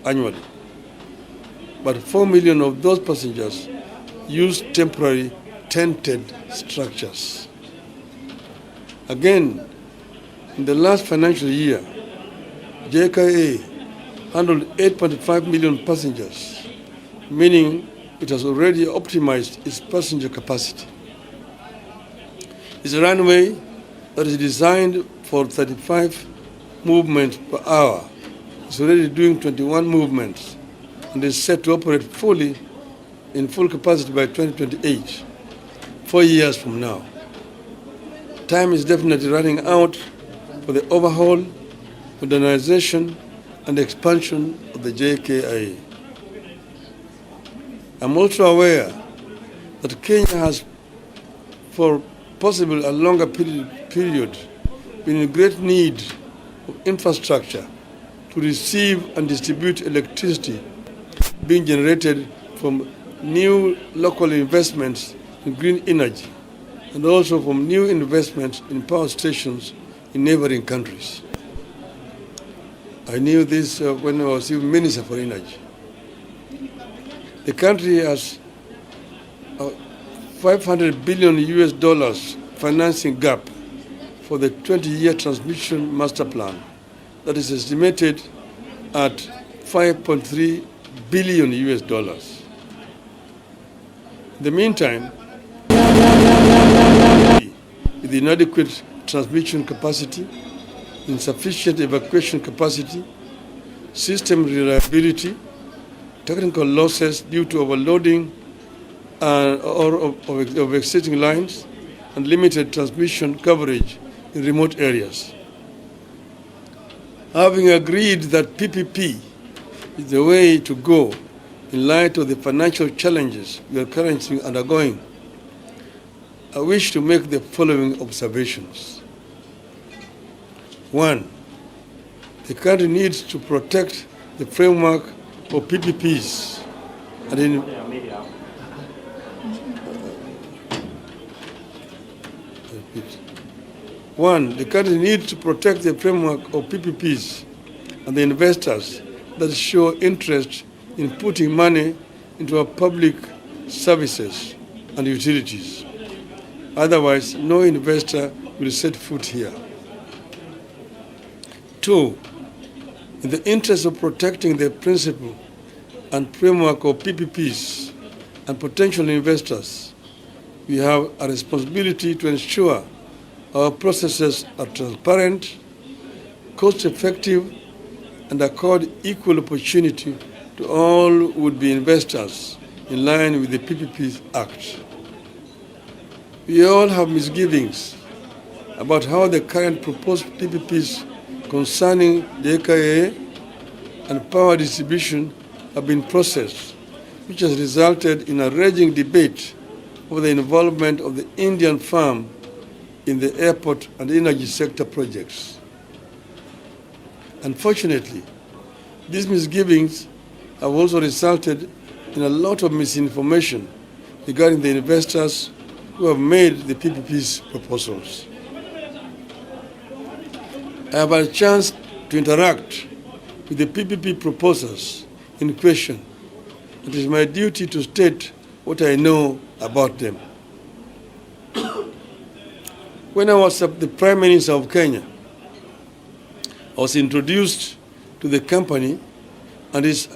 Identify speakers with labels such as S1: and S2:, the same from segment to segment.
S1: annually. But 4 million of those passengers use temporary tented structures. Again, in the last financial year, JKA handled 8.5 million passengers, meaning it has already optimized its passenger capacity. Its runway that is designed for 35 movements per hour is already doing 21 movements and is set to operate fully in full capacity by 2028, 4 years from now. Time is definitely running out for the overhaul, modernization, and expansion of the JKIA. I'm also aware that Kenya has, for possibly a longer period, been in great need of infrastructure to receive and distribute electricity being generated from new local investments in green energy and also from new investments in power stations in neighboring countries. I knew this when I was even Minister for Energy. The country has a $500 billion financing gap for the 20-year transmission master plan that is estimated at $5.3 billion. In the meantime, with inadequate transmission capacity, insufficient evacuation capacity, system reliability, technical losses due to overloading of existing lines, and limited transmission coverage in remote areas. Having agreed that PPP is the way to go in light of the financial challenges we are currently undergoing, I wish to make the following observations. 1. The country needs to protect the framework for PPPs and in the country needs to protect the framework of PPPs and the investors that show interest in putting money into our public services and utilities. Otherwise, no investor will set foot here. 2. In the interest of protecting the principle and framework of PPPs and potential investors, we have a responsibility to ensure our processes are transparent, cost-effective, and accord equal opportunity to all would-be investors in line with the PPP Act. We all have misgivings about how the current proposed PPPs concerning the JKA and power distribution have been processed, which has resulted in a raging debate over the involvement of the Indian firm in the airport and energy sector projects. Unfortunately, these misgivings have also resulted in a lot of misinformation regarding the investors who have made the PPP's proposals. I have had a chance to interact with the PPP proposals in question. It is my duty to state what I know about them. When I was the Prime Minister of Kenya, I was introduced to the company and its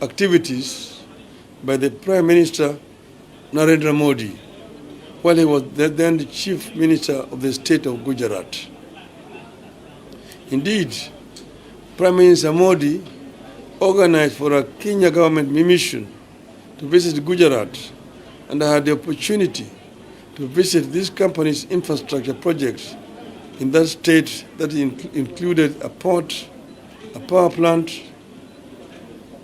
S1: activities by the Prime Minister Narendra Modi, while he was then the Chief Minister of the state of Gujarat. Indeed, Prime Minister Modi organized for a Kenya government mission to visit Gujarat, and I had the opportunity to visit this company's infrastructure projects in that state that included a port, a power plant,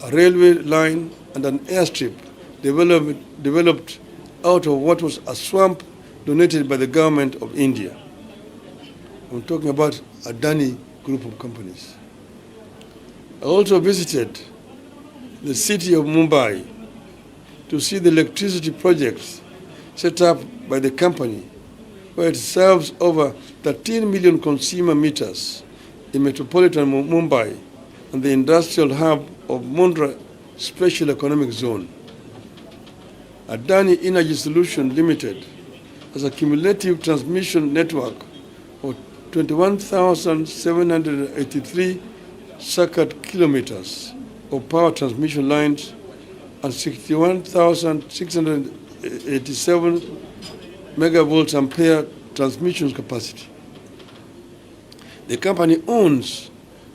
S1: a railway line, and an airstrip developed out of what was a swamp donated by the government of India. I'm talking about Adani group of companies. I also visited the city of Mumbai to see the electricity projects set up by the company, where it serves over 13 million consumer meters in metropolitan Mumbai and the industrial hub of Mundra Special Economic Zone. Adani Energy Solution Limited has a cumulative transmission network of 21,783 circuit kilometers of power transmission lines and 61,687 megavolts ampere transmission capacity. The company owns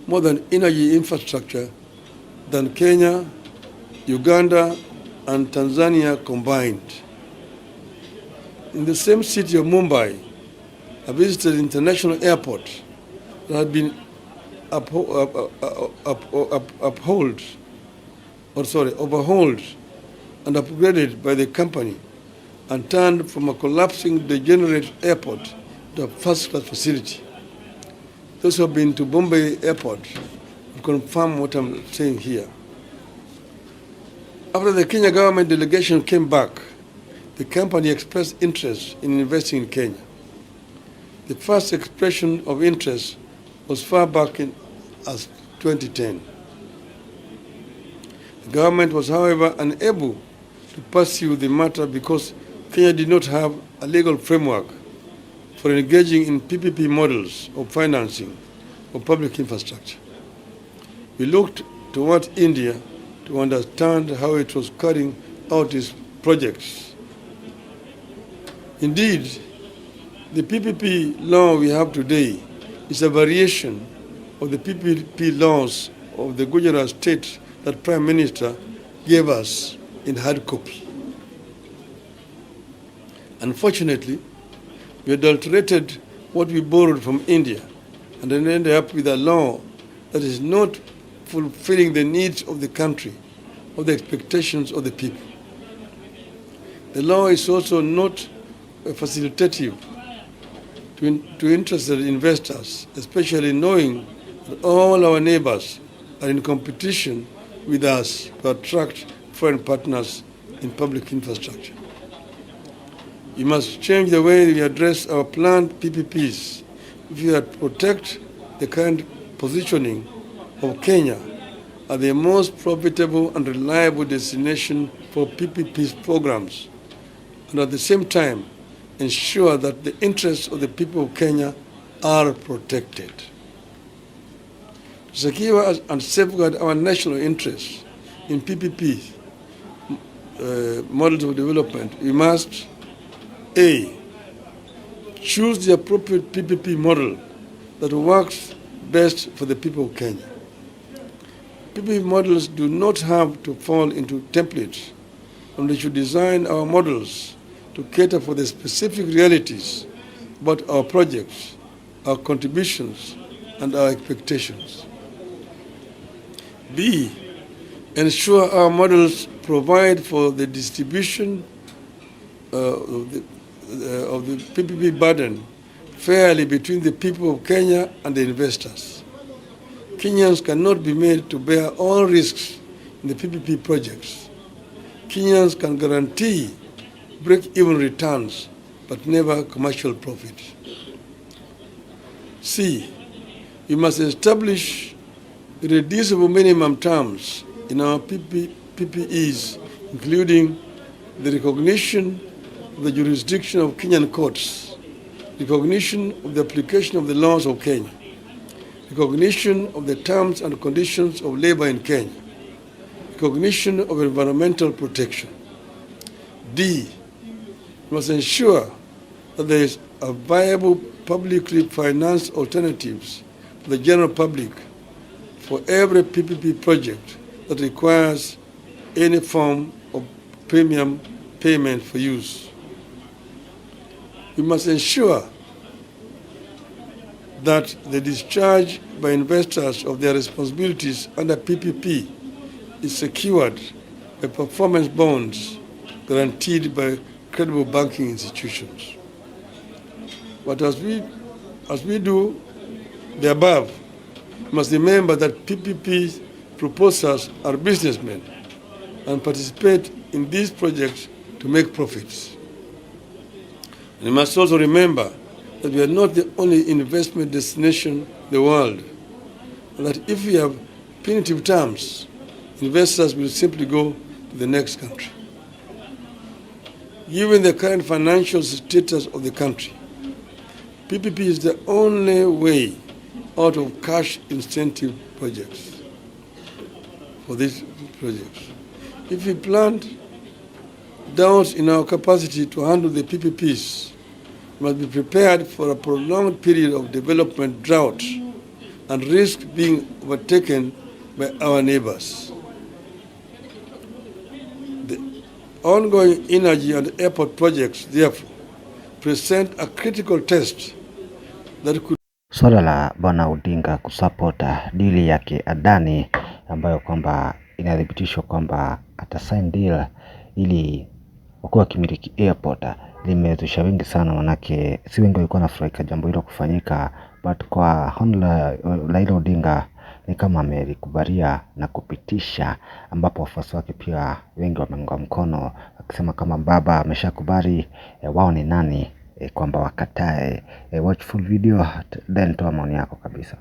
S1: more than energy infrastructure than Kenya, Uganda, and Tanzania combined. In the same city of Mumbai, I visited the international airport that had been overhauled and upgraded by the company and turned from a collapsing, degenerate airport to a first-class facility. Those who have been to Bombay Airport will confirm what I'm saying here. After the Kenya government delegation came back, the company expressed interest in investing in Kenya. The first expression of interest was far back as 2010. The government was, however, unable to pursue the matter because Kenya did not have a legal framework for engaging in PPP models of financing of public infrastructure. We looked toward India to understand how it was carrying out its projects. Indeed, the PPP law we have today is a variation of the PPP laws of the Gujarat state that Prime Minister gave us in hard copy. Unfortunately, we adulterated what we borrowed from India and then ended up with a law that is not fulfilling the needs of the country or the expectations of the people. The law is also not facilitative to interested investors, especially knowing that all our neighbors are in competition with us to attract foreign partners in public infrastructure. We must change the way we address our planned PPPs if we are to protect the current positioning of Kenya as the most profitable and reliable destination for PPP programs, and at the same time ensure that the interests of the people of Kenya are protected. To secure and safeguard our national interests in PPP models of development, we must A, choose the appropriate PPP model that works best for the people of Kenya. PPP models do not have to fall into templates, and we should design our models to cater for the specific realities about our projects, our contributions, and our expectations. B, ensure our models provide for the distribution of the PPP burden fairly between the people of Kenya and the investors. Kenyans cannot be made to bear all risks in the PPP projects. Kenyans can guarantee break-even returns, but never commercial profit. C, we must establish irreducible minimum terms in our PPEs, including the recognition of the jurisdiction of Kenyan courts, recognition of the application of the laws of Kenya, recognition of the terms and conditions of labor in Kenya, recognition of environmental protection. D, we must ensure that there is a viable publicly financed alternatives for the general public for every PPP project that requires any form of premium payment for use. We must ensure that the discharge by investors of their responsibilities under PPP is secured by performance bonds guaranteed by credible banking institutions. But as we do the above, we must remember that PPP proposers are businessmen and participate in these projects to make profits. And we must also remember that we are not the only investment destination in the world, and that if we have punitive terms, investors will simply go to the next country. Given the current financial status of the country, PPP is the only way out of cash incentive projects for these projects. If we plant doubts in our capacity to handle the PPPs, we must be prepared for a prolonged period of development drought and risk being overtaken by our neighbors. The ongoing energy and airport projects, therefore, present a critical test that could...
S2: Swala la Bwana Odinga kusapota dili yake Adani ambayo kwamba inathibitishwa kwamba atasign deal ili wakuwa kimiliki airport limezusha wengi sana, manake si wengi walikuwa wanafurahia jambo hilo kufanyika, but kwa honla Raila Odinga ni kama amelikubalia na kupitisha, ambapo wafuasi wake pia wengi wameunga mkono akisema kama baba ameshakubali, wao ni nani kwamba wakatae. Watch full video then toa maoni yako kabisa.